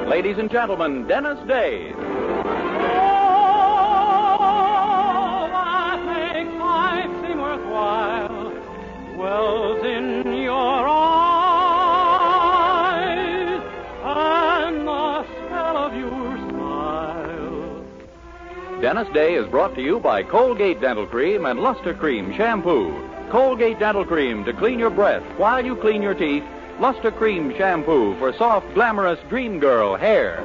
Ladies and gentlemen, Dennis Day. That makes life seem worthwhile, dwells in your eyes, and the spell of your smile. Dennis Day is brought to you by Colgate Dental Cream and Luster Cream Shampoo. Colgate Dental Cream to clean your breath while you clean your teeth. Luster Cream Shampoo for soft, glamorous dream girl hair.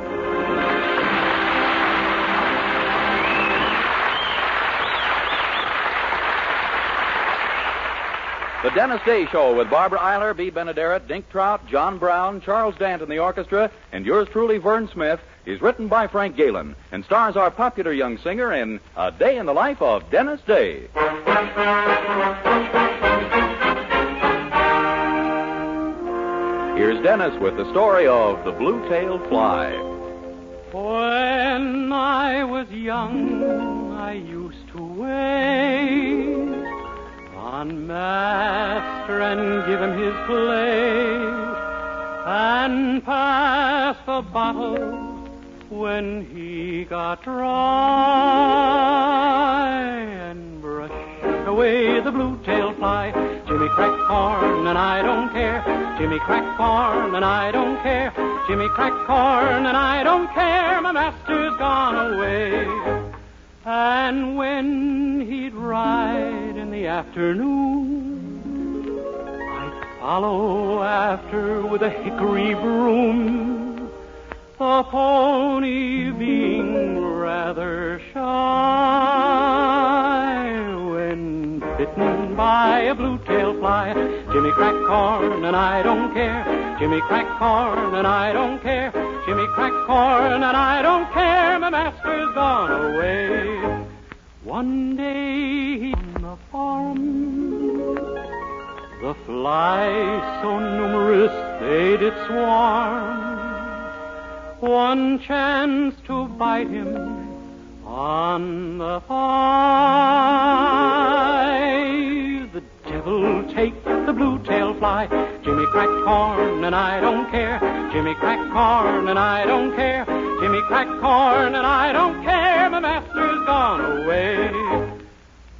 The Dennis Day Show with Barbara Eiler, B. Benaderet, Dink Trout, John Brown, Charles Dant in the orchestra, and yours truly, Vern Smith, is written by Frank Galen and stars our popular young singer in A Day in the Life of Dennis Day. Here's Dennis with the story of the blue-tailed fly. When I was young, I used to wait on master and give him his place, and pass the bottle when he got dry, and brush away the blue-tailed fly. Jimmy crack corn and I don't care. Jimmy crack corn and I don't care. Jimmy crack corn and I don't care. My master's gone away. And when he'd ride in the afternoon, I'd follow after with a hickory broom, the pony being rather shy. When bitten by a blue-tailed fly, Jimmy crack corn and I don't care. Jimmy crack corn and I don't care. Jimmy crack corn and I don't care. My master's gone away. One day he on the farm, the flies so numerous they did swarm. One chance to bite him on the thigh. The devil take the blue-tailed fly. Jimmy crack corn and I don't care. Jimmy crack corn and I don't care. Jimmy crack corn and I don't care. My master's gone away.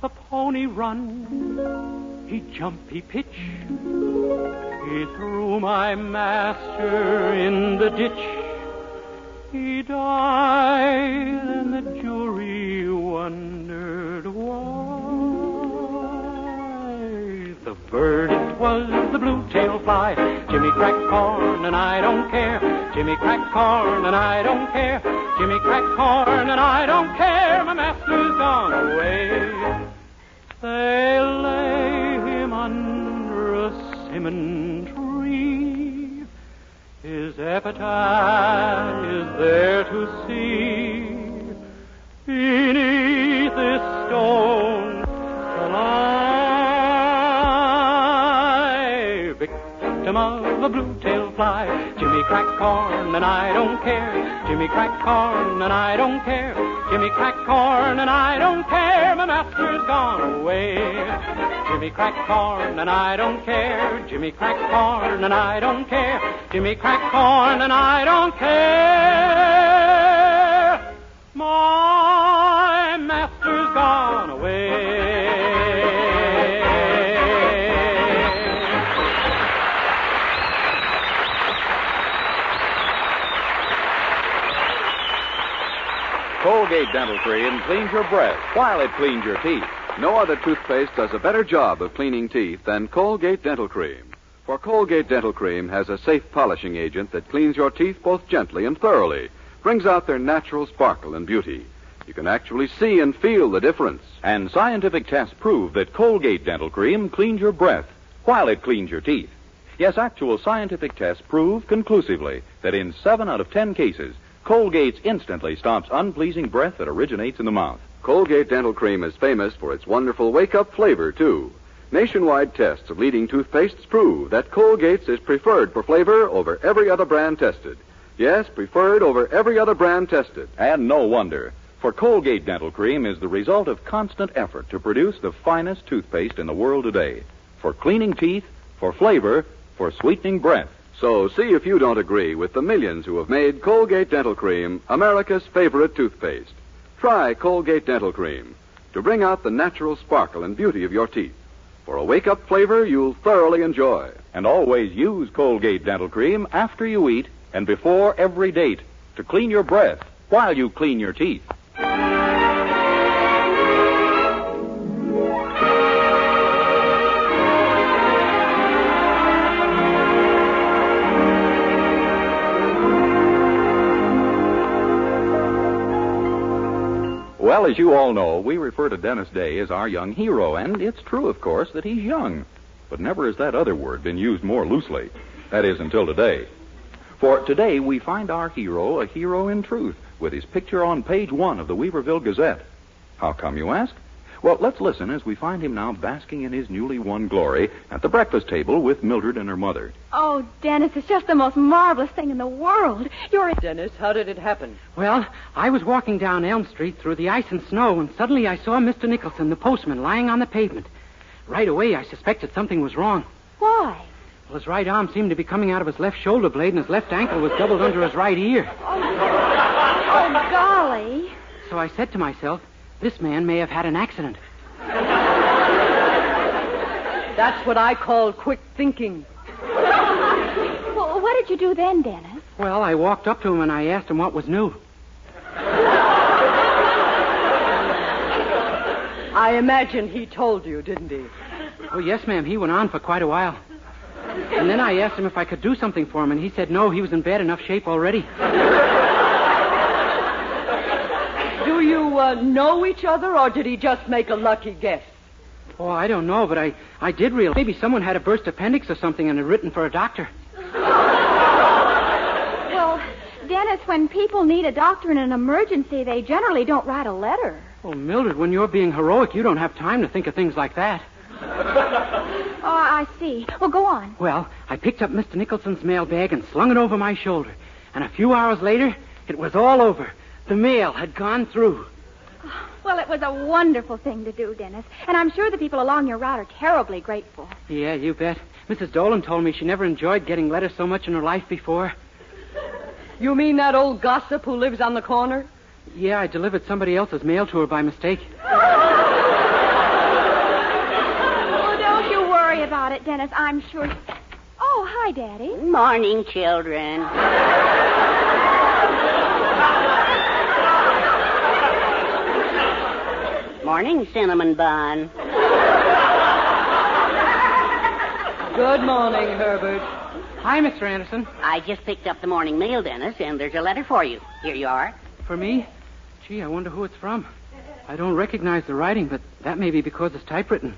The pony run, he jump, he pitch. He threw my master in the ditch. He died, and the jury wondered why. The verdict was the blue-tailed fly. Jimmy crack corn and I don't care. Jimmy crack corn and I don't care. Jimmy crack corn and I don't care. My master's gone away. They lay him under a simmon tree. His epitaph is there to see. Beneath this stone shall I, victim of a blue-tailed fly. Jimmy crack corn and I don't care. Jimmy crack corn and I don't care. Jimmy crack corn and I don't care. My master's gone away. Jimmy crack corn and I don't care. Jimmy crack corn and I don't care. Jimmy crack corn and I don't care. My master's gone away. Colgate Dental Cream cleans your breath while it cleans your teeth. No other toothpaste does a better job of cleaning teeth than Colgate Dental Cream. For Colgate Dental Cream has a safe polishing agent that cleans your teeth both gently and thoroughly, brings out their natural sparkle and beauty. You can actually see and feel the difference. And scientific tests prove that Colgate Dental Cream cleans your breath while it cleans your teeth. Yes, actual scientific tests prove conclusively that in 7 out of 10 cases, Colgate instantly stops unpleasing breath that originates in the mouth. Colgate Dental Cream is famous for its wonderful wake-up flavor, too. Nationwide tests of leading toothpastes prove that Colgate's is preferred for flavor over every other brand tested. Yes, preferred over every other brand tested. And no wonder, for Colgate Dental Cream is the result of constant effort to produce the finest toothpaste in the world today. For cleaning teeth, for flavor, for sweetening breath. So see if you don't agree with the millions who have made Colgate Dental Cream America's favorite toothpaste. Try Colgate Dental Cream to bring out the natural sparkle and beauty of your teeth. For a wake-up flavor you'll thoroughly enjoy. And always use Colgate Dental Cream after you eat and before every date to clean your breath while you clean your teeth. Well, as you all know, we refer to Dennis Day as our young hero, and it's true, of course, that he's young. But never has that other word been used more loosely. That is, until today. For today, we find our hero a hero in truth, with his picture on page 1 of the Weaverville Gazette. How come, you ask? Well, let's listen as we find him now basking in his newly won glory at the breakfast table with Mildred and her mother. Oh, Dennis, it's just the most marvelous thing in the world. Dennis, how did it happen? Well, I was walking down Elm Street through the ice and snow, and suddenly I saw Mr. Nicholson, the postman, lying on the pavement. Right away, I suspected something was wrong. Why? Well, his right arm seemed to be coming out of his left shoulder blade, and his left ankle was doubled under his right ear. Oh, golly. So I said to myself, this man may have had an accident. That's what I call quick thinking. Well, what did you do then, Dennis? Well, I walked up to him and I asked him what was new. I imagine he told you, didn't he? Oh, yes, ma'am. He went on for quite a while. And then I asked him if I could do something for him, and he said no, he was in bad enough shape already. Do you know each other, or did he just make a lucky guess? Oh, I don't know, but I did realize maybe someone had a burst appendix or something and had written for a doctor. Well, Dennis, when people need a doctor in an emergency, they generally don't write a letter. Oh, Mildred, when you're being heroic, you don't have time to think of things like that. Oh, I see. Well, go on. Well, I picked up Mr. Nicholson's mailbag and slung it over my shoulder. And a few hours later, it was all over. The mail had gone through. Well, it was a wonderful thing to do, Dennis. And I'm sure the people along your route are terribly grateful. Yeah, you bet. Mrs. Dolan told me she never enjoyed getting letters so much in her life before. You mean that old gossip who lives on the corner? Yeah, I delivered somebody else's mail to her by mistake. Oh, don't you worry about it, Dennis. I'm sure... Oh, hi, Daddy. Morning, children. Morning, cinnamon bun. Good morning, Herbert. Hi, Mr. Anderson. I just picked up the morning mail, Dennis, and there's a letter for you. Here you are. For me? Gee, I wonder who it's from. I don't recognize the writing, but that may be because it's typewritten.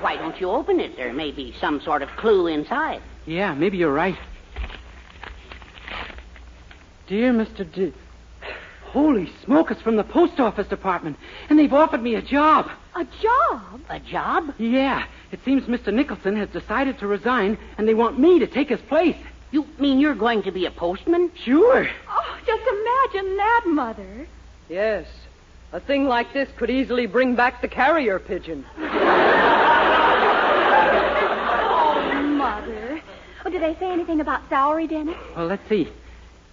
Why don't you open it? There may be some sort of clue inside. Yeah, maybe you're right. Dear Mr. Holy smoke, it's from the post office department, and they've offered me a job. A job? A job? Yeah, it seems Mr. Nicholson has decided to resign, and they want me to take his place. You mean you're going to be a postman? Sure. Oh, just imagine that, Mother. Yes. A thing like this could easily bring back the carrier pigeon. Oh, Mother. Oh, did they say anything about salary, Dennis? Well, let's see.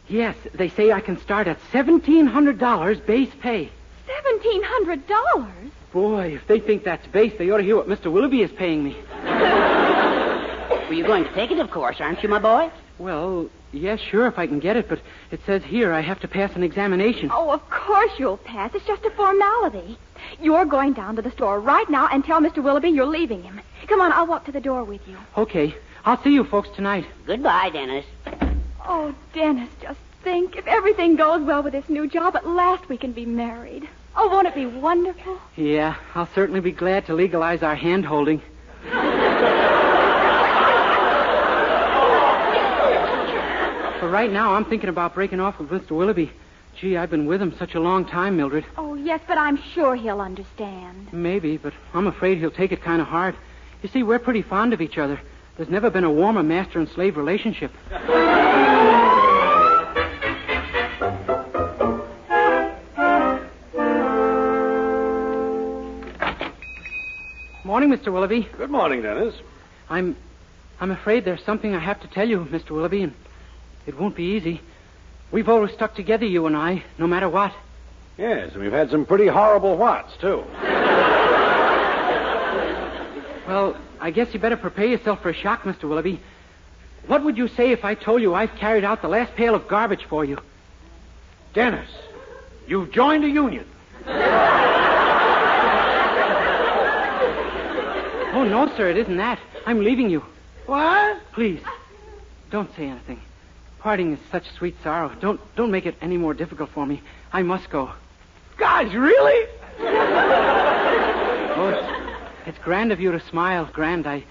Yes, they say I can start at $1,700 base pay. $1,700? Boy, if they think that's base, they ought to hear what Mr. Willoughby is paying me. Well, you're going to take it, of course, aren't you, my boy? Well, yes, sure, if I can get it, but it says here I have to pass an examination. Oh, of course you'll pass. It's just a formality. You're going down to the store right now and tell Mr. Willoughby you're leaving him. Come on, I'll walk to the door with you. Okay. I'll see you folks tonight. Goodbye, Dennis. Oh, Dennis, just think. If everything goes well with this new job, at last we can be married. Oh, won't it be wonderful? Yeah, I'll certainly be glad to legalize our hand-holding. But right now, I'm thinking about breaking off with Mr. Willoughby. Gee, I've been with him such a long time, Mildred. Oh, yes, but I'm sure he'll understand. Maybe, but I'm afraid he'll take it kind of hard. You see, we're pretty fond of each other. There's never been a warmer master and slave relationship. Morning, Mr. Willoughby. Good morning, Dennis. I'm I'm afraid there's something I have to tell you, Mr. Willoughby, and it won't be easy. We've always stuck together, you and I, no matter what. Yes, and we've had some pretty horrible whats, too. Well, I guess you better prepare yourself for a shock, Mr. Willoughby. What would you say if I told you I've carried out the last pail of garbage for you? Dennis, you've joined a union. Oh, no, sir, it isn't that. I'm leaving you. What? Please, don't say anything. Parting is such sweet sorrow. Don't make it any more difficult for me. I must go. Gosh, really? Oh, it's grand of you to smile, grand. I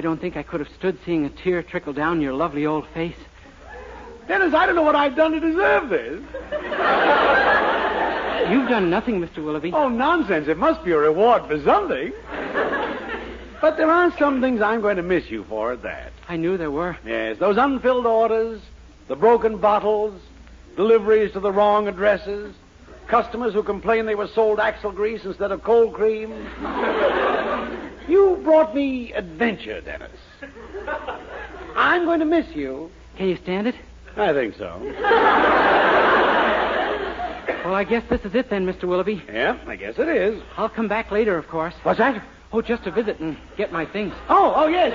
don't think I could have stood seeing a tear trickle down your lovely old face. Dennis, I don't know what I've done to deserve this. You've done nothing, Mr. Willoughby. Oh, nonsense. It must be a reward for something. But there are some things I'm going to miss you for at that. I knew there were. Yes, those unfilled orders, the broken bottles, deliveries to the wrong addresses, customers who complained they were sold axle grease instead of cold cream. You brought me adventure, Dennis. I'm going to miss you. Can you stand it? I think so. Well, I guess this is it then, Mr. Willoughby. Yeah, I guess it is. I'll come back later, of course. What's that? Oh, just to visit and get my things. Oh, yes.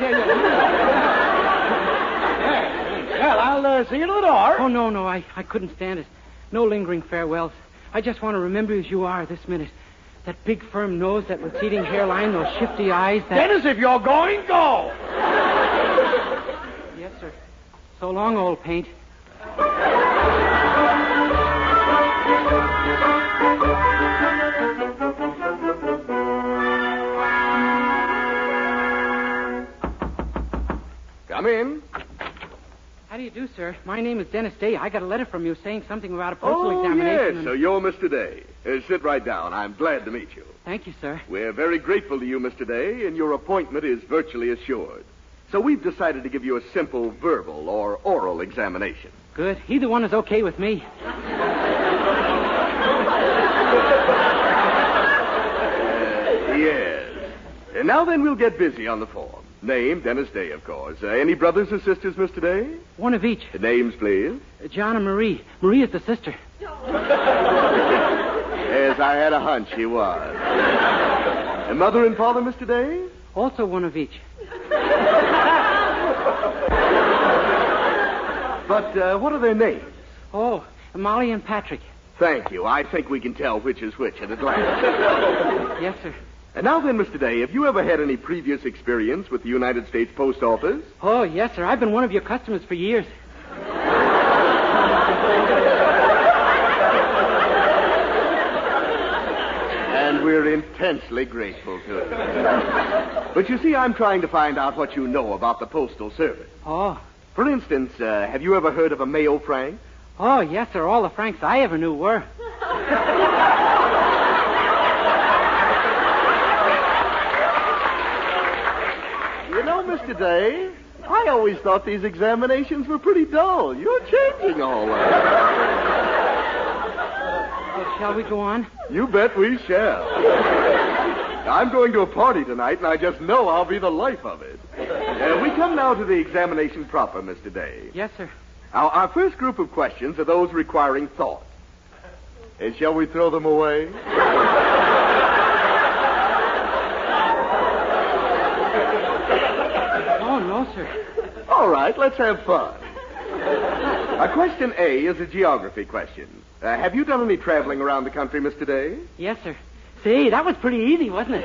Well, I'll see you to the door. Oh, no, I couldn't stand it. No lingering farewells. I just want to remember you as you are this minute. That big, firm nose, that receding hairline, those shifty eyes, that... Dennis, if you're going, go. Yes, sir. So long, old paint. Come in. How do you do, sir? My name is Dennis Day. I got a letter from you saying something about a postal examination. Yes, and... so you're Mr. Day. Sit right down. I'm glad to meet you. Thank you, sir. We're very grateful to you, Mr. Day, and your appointment is virtually assured. So we've decided to give you a simple verbal or oral examination. Good. Either one is okay with me. Yes. And now then, we'll get busy on the form. Name, Dennis Day, of course. Any brothers or sisters, Mr. Day? One of each. Names, please. John and Marie. Marie is the sister. Yes, I had a hunch she was. And mother and father, Mr. Day? Also one of each. But what are their names? Oh, Molly and Patrick. Thank you. I think we can tell which is which at a glance. Yes, sir. And now then, Mr. Day, have you ever had any previous experience with the United States Post Office? Oh, yes, sir. I've been one of your customers for years. And we're intensely grateful to you. But you see, I'm trying to find out what you know about the Postal Service. Oh. For instance, have you ever heard of a Mayo Frank? Oh, yes, sir. All the Franks I ever knew were. You know, Mr. Day, I always thought these examinations were pretty dull. You're changing all that. Well, shall we go on? You bet we shall. I'm going to a party tonight, and I just know I'll be the life of it. We come now to the examination proper, Mr. Day. Yes, sir. Now, our first group of questions are those requiring thought. Shall we throw them away? Oh, no, sir. All right, let's have fun. Question A is a geography question. Have you done any traveling around the country, Mr. Day? Yes, sir. See, that was pretty easy, wasn't it?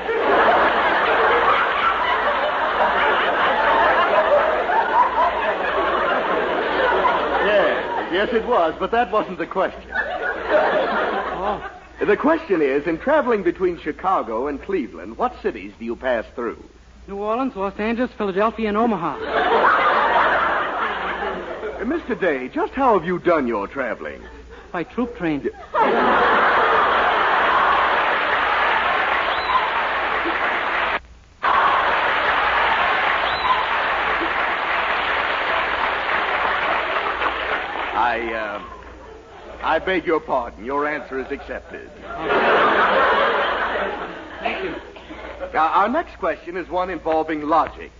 Yes, it was, but that wasn't the question. Oh. The question is, in traveling between Chicago and Cleveland, what cities do you pass through? New Orleans, Los Angeles, Philadelphia, and Omaha. Mr. Day, just how have you done your traveling? By troop train. I beg your pardon. Your answer is accepted. Thank you. Now, our next question is one involving logic.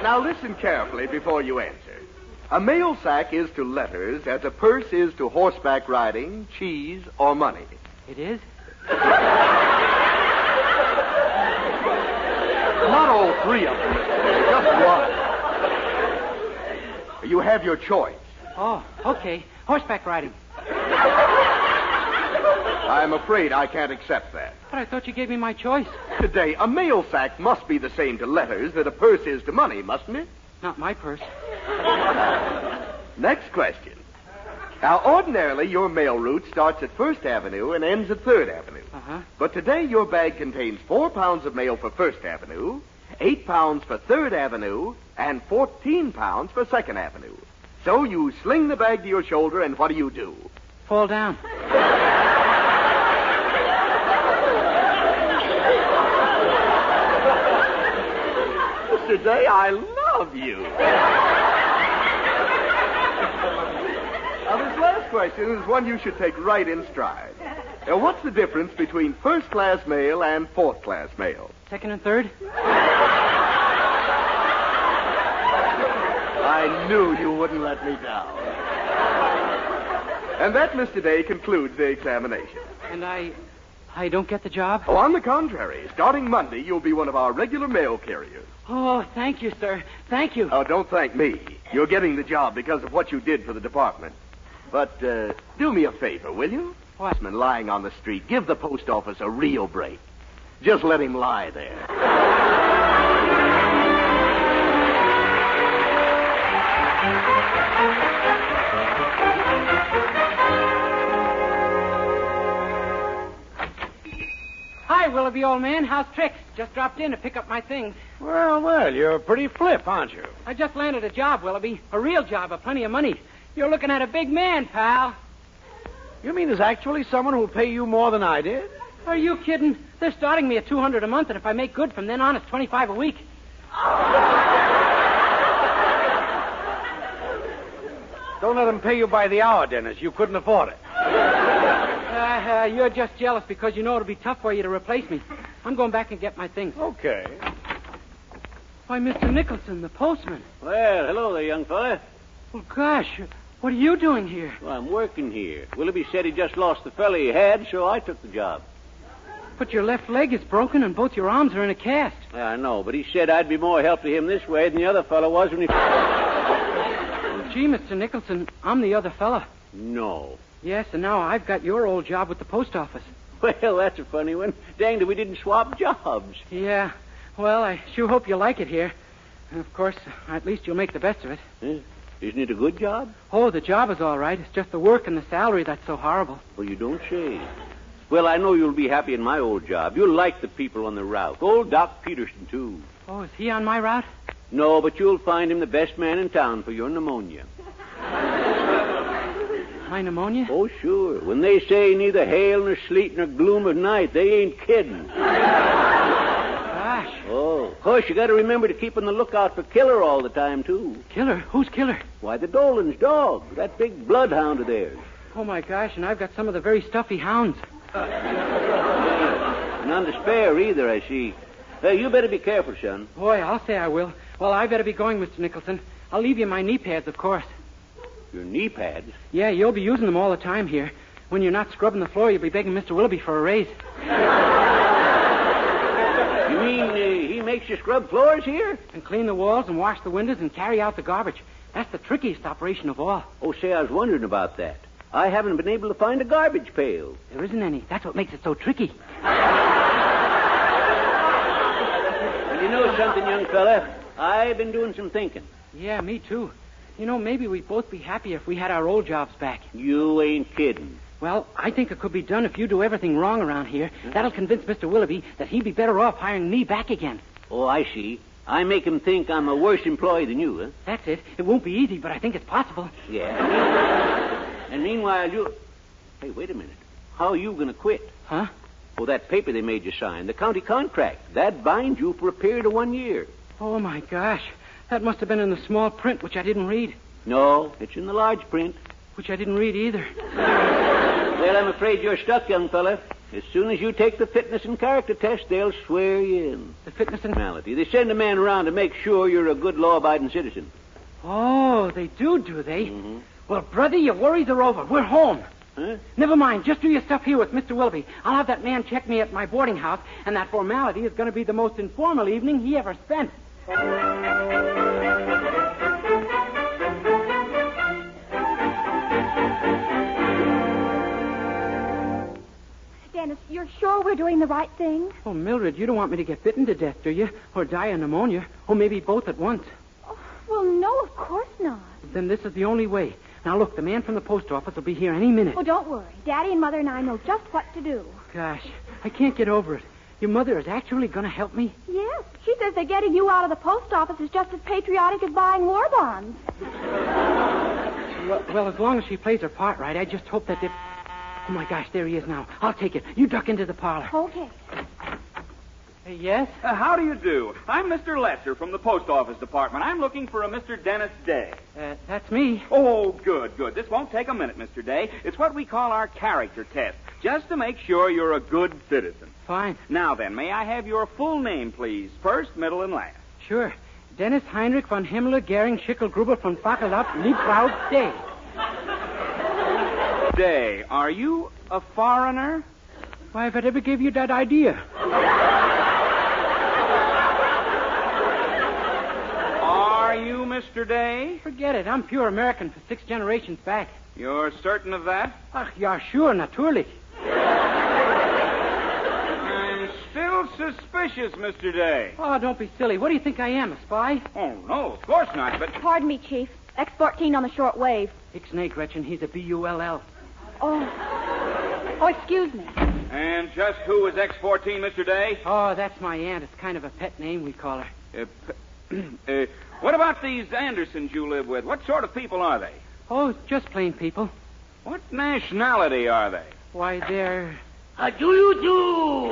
Now listen carefully before you answer. A mail sack is to letters as a purse is to horseback riding, cheese, or money. It is? Not all three of them, Mr. Day, just one. You have your choice. Oh, okay. Horseback riding. I'm afraid I can't accept that. But I thought you gave me my choice. Today, a mail sack must be the same to letters that a purse is to money, mustn't it? Not my purse. Next question. Now, ordinarily, your mail route starts at 1st Avenue and ends at 3rd Avenue. Uh-huh. But today, your bag contains 4 pounds of mail for 1st Avenue, 8 pounds for 3rd Avenue, and 14 pounds for 2nd Avenue. So you sling the bag to your shoulder, and what do? Fall down. Mr. Day, I love you. Now, this last question is one you should take right in stride. Now, what's the difference between first-class mail and fourth-class mail? Second and third? I knew you wouldn't let me down. And that, Mr. Day, concludes the examination. And I don't get the job? Oh, on the contrary. Starting Monday, you'll be one of our regular mail carriers. Oh, thank you, sir. Thank you. Oh, don't thank me. You're getting the job because of what you did for the department. But do me a favor, will you? What? Man lying on the street, give the post office a real break. Just let him lie there. Hi, Willoughby, old man. How's tricks? Just dropped in to pick up my things. Well, you're pretty flip, aren't you? I just landed a job, Willoughby. A real job of plenty of money. You're looking at a big man, pal. You mean there's actually someone who'll pay you more than I did? Are you kidding? They're starting me at $200 a month, and if I make good from then on, it's $25 a week. Don't let them pay you by the hour, Dennis. You couldn't afford it. You're just jealous because you know it'll be tough for you to replace me. I'm going back and get my things. Okay. Why, Mr. Nicholson, the postman. Well, hello there, young fella. Well, gosh, what are you doing here? Well, I'm working here. Willoughby said he just lost the fella he had, so I took the job. But your left leg is broken and both your arms are in a cast. I know, but he said I'd be more help to him this way than the other fella was when he... Gee, Mr. Nicholson, I'm the other fella. No. Yes, and now I've got your old job with the post office. Well, that's a funny one. Danged if we didn't swap jobs. Yeah. Well, I sure hope you like it here. And of course, at least you'll make the best of it. Isn't it a good job? Oh, the job is all right. It's just the work and the salary that's so horrible. Well, you don't say. Well, I know you'll be happy in my old job. You'll like the people on the route. Old Doc Peterson, too. Oh, is he on my route? No, but you'll find him the best man in town for your pneumonia. My pneumonia? Oh, sure. When they say neither hail nor sleet nor gloom at night, they ain't kidding. Gosh. Oh, of course, you got to remember to keep on the lookout for Killer all the time, too. Killer? Who's Killer? Why, the Dolan's dog, that big bloodhound of theirs. Oh, my gosh, and I've got some of the very stuffy hounds. None to spare either, I see. You better be careful, son. Boy, I'll say I will. Well, I better be going, Mr. Nicholson. I'll leave you my knee pads, of course. Your knee pads? Yeah, you'll be using them all the time here. When you're not scrubbing the floor, you'll be begging Mr. Willoughby for a raise. You mean he makes you scrub floors here? And clean the walls and wash the windows and carry out the garbage. That's the trickiest operation of all. Oh, say, I was wondering about that. I haven't been able to find a garbage pail. There isn't any. That's what makes it so tricky. Well, you know something, young fella? I've been doing some thinking. Yeah, me too. You know, maybe we'd both be happy if we had our old jobs back. You ain't kidding. Well, I think it could be done if you do everything wrong around here. That'll convince Mr. Willoughby that he'd be better off hiring me back again. Oh, I see. I make him think I'm a worse employee than you, huh? That's it. It won't be easy, but I think it's possible. Yeah. And meanwhile, you... Hey, wait a minute. How are you going to quit? Huh? Oh, that paper they made you sign, the county contract. That binds you for a period of 1 year. Oh, my gosh. That must have been in the small print, which I didn't read. No, it's in the large print. Which I didn't read either. Well, I'm afraid you're stuck, young fella. As soon as you take the fitness and character test, they'll swear you in. The fitness and... Personality. They send a man around to make sure you're a good law-abiding citizen. Oh, they do they? Mm-hmm. Well, brother, your worries are over. We're home. Huh? Never mind. Just do your stuff here with Mr. Willoughby. I'll have that man check me at my boarding house, and that formality is going to be the most informal evening he ever spent. Dennis, you're sure we're doing the right thing? Oh, Mildred, you don't want me to get bitten to death, do you? Or die of pneumonia? Or maybe both at once. Oh, well, no, of course not. Then this is the only way. Now, look, the man from the post office will be here any minute. Oh, don't worry. Daddy and Mother and I know just what to do. Gosh, I can't get over it. Your mother is actually going to help me? Yes. She says that getting you out of the post office is just as patriotic as buying war bonds. Well, as long as she plays her part right, I just hope that if... Oh, my gosh, there he is now. I'll take it. You duck into the parlor. Okay. Yes? How do you do? I'm Mr. Lesser from the post office department. I'm looking for a Mr. Dennis Day. That's me. Oh, good. This won't take a minute, Mr. Day. It's what we call our character test, just to make sure you're a good citizen. Fine. Now then, may I have your full name, please? First, middle, and last. Sure. Dennis Heinrich von Himmler, Gering, Schickel, Gruber, von Fackelab, Liebkraut, Day. Day, are you a foreigner? Why, if it ever gave you that idea. Are you Mr. Day? Forget it. I'm pure American for 6 generations back. You're certain of that? Ach, ja, sure, natürlich. I'm still suspicious, Mr. Day. Oh, don't be silly. What do you think I am, a spy? Oh, no, of course not, but... Pardon me, Chief. X-14 on the short wave. Ixnay, Gretchen. He's a B-U-L-L. Oh, excuse me. And just who is X-14, Mr. Day? Oh, that's my aunt. It's kind of a pet name we call her. What about these Andersons you live with? What sort of people are they? Oh, just plain people. What nationality are they? Why, they're... How do you do?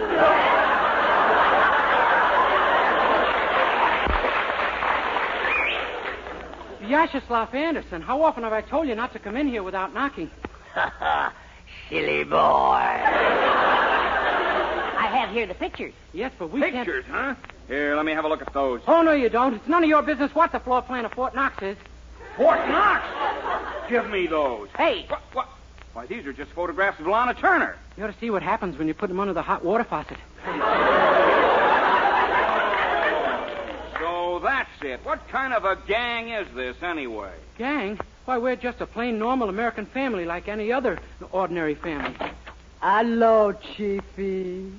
Vyacheslav Anderson. How often have I told you not to come in here without knocking? Silly boy. I have here the pictures. Yes, but we Pictures, huh? Here, let me have a look at those. Oh, no, you don't. It's none of your business what the floor plan of Fort Knox is. Fort Knox! Give me those. Hey. What? Why, these are just photographs of Lana Turner. You ought to see what happens when you put them under the hot water faucet. So that's it. What kind of a gang is this, anyway? Gang? Why, we're just a plain, normal American family like any other ordinary family. Hello, Chiefy.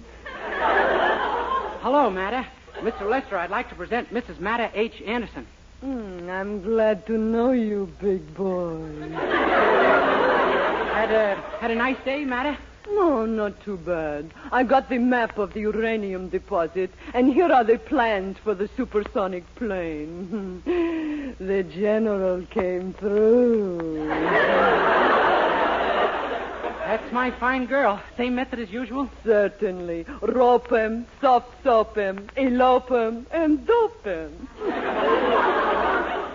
Hello, Matta. Mr. Lester, I'd like to present Mrs. Matta H. Anderson. I'm glad to know you, big boy. Had a nice day, Matta? No, not too bad. I got the map of the uranium deposit, and here are the plans for the supersonic plane. The general came through. That's my fine girl. Same method as usual? Certainly. Rope 'em, soft soap 'em, elope 'em, and dope 'em.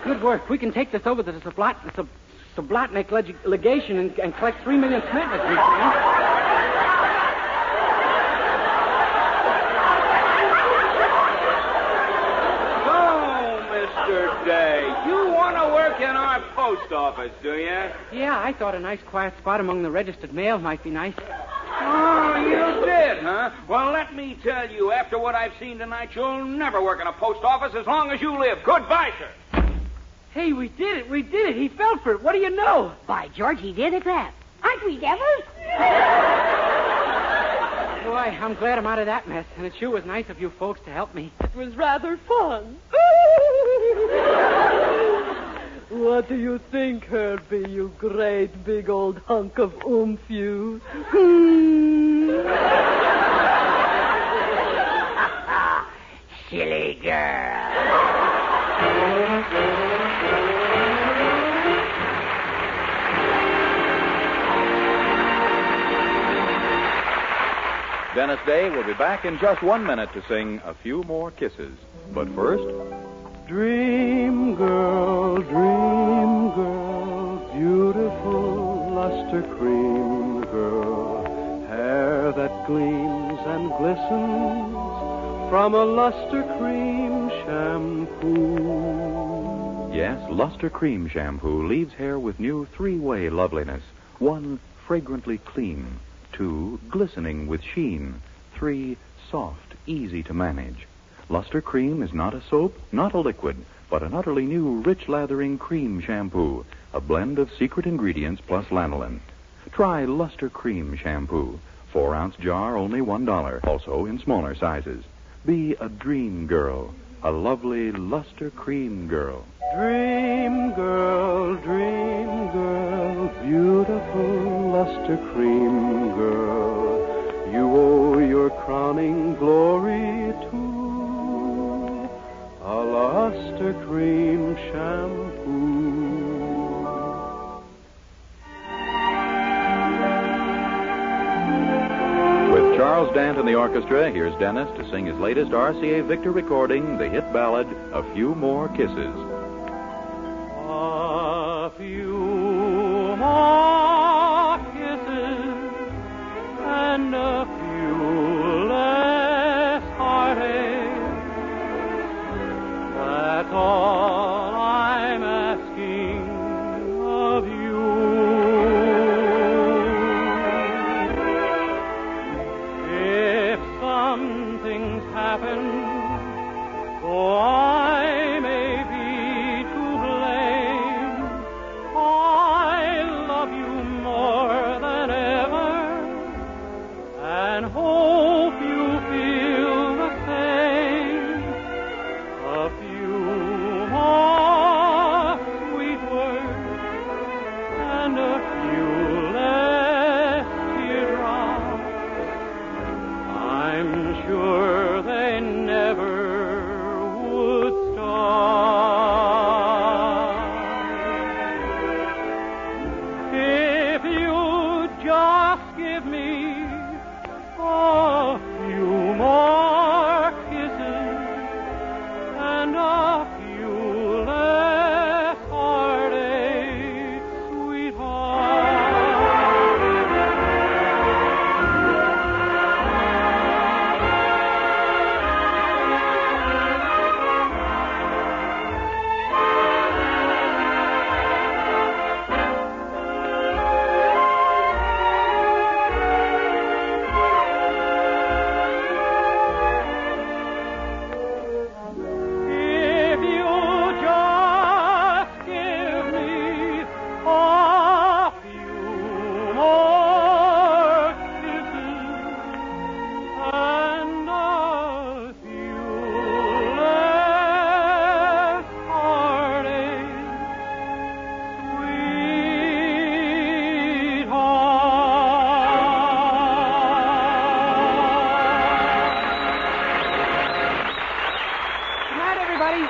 Good work. We can take this over to the Sublotnik legation and collect 3 million commitments. Mr. Day, you want to work in our post office, do you? Yeah, I thought a nice quiet spot among the registered mail might be nice. Oh, you did, huh? Well, let me tell you, after what I've seen tonight, you'll never work in a post office as long as you live. Goodbye, sir. Hey, we did it. He fell for it. What do you know? By George, he did at that. Aren't we devils? Boy, I'm glad I'm out of that mess, and it sure was nice of you folks to help me. It was rather fun. What do you think, Herbie, you great big old hunk of oomph, you? Silly girl. Dennis Day will be back in just 1 minute to sing a few more kisses. But first... Dream girl, beautiful luster cream girl, hair that gleams and glistens from a Luster Cream shampoo. Yes, Luster Cream Shampoo leaves hair with new three-way loveliness. 1, fragrantly clean. 2, glistening with sheen. 3, soft, easy to manage. Luster Cream is not a soap, not a liquid, but an utterly new, rich lathering cream shampoo. A blend of secret ingredients plus lanolin. Try Luster Cream Shampoo. 4-ounce jar, only $1. Also in smaller sizes. Be a dream girl. A lovely Luster Cream girl. Dream girl, beautiful Luster Cream girl, you owe your crowning glory to a Luster Cream shampoo. With Charles Dant and the orchestra, here's Dennis to sing his latest RCA Victor recording, the hit ballad, A Few More Kisses. A few more kisses and a few less heartaches. That's all I'm asking of you. If something's happened, oh, I may be to blame. I love you more than ever and hope you feel the same. A few more sweet words and a few less teardrops. I'm sure they never would stop. If you just give me a few more kisses and a few less heartaches, sweetheart. If you just give me a few more kisses and a few less heartaches, Good night, everybody.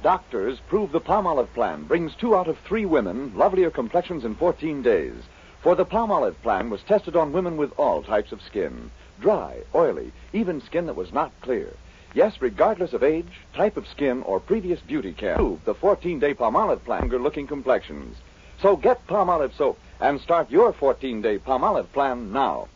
Doctors prove the Palmolive plan brings 2 out of 3 women lovelier complexions in 14 days. For the Palmolive plan was tested on women with all types of skin. Dry, oily, even skin that was not clear. Yes, regardless of age, type of skin, or previous beauty care. Prove the 14-day Palmolive plan longer-looking complexions. So get Palmolive soap and start your 14-day Palmolive plan now.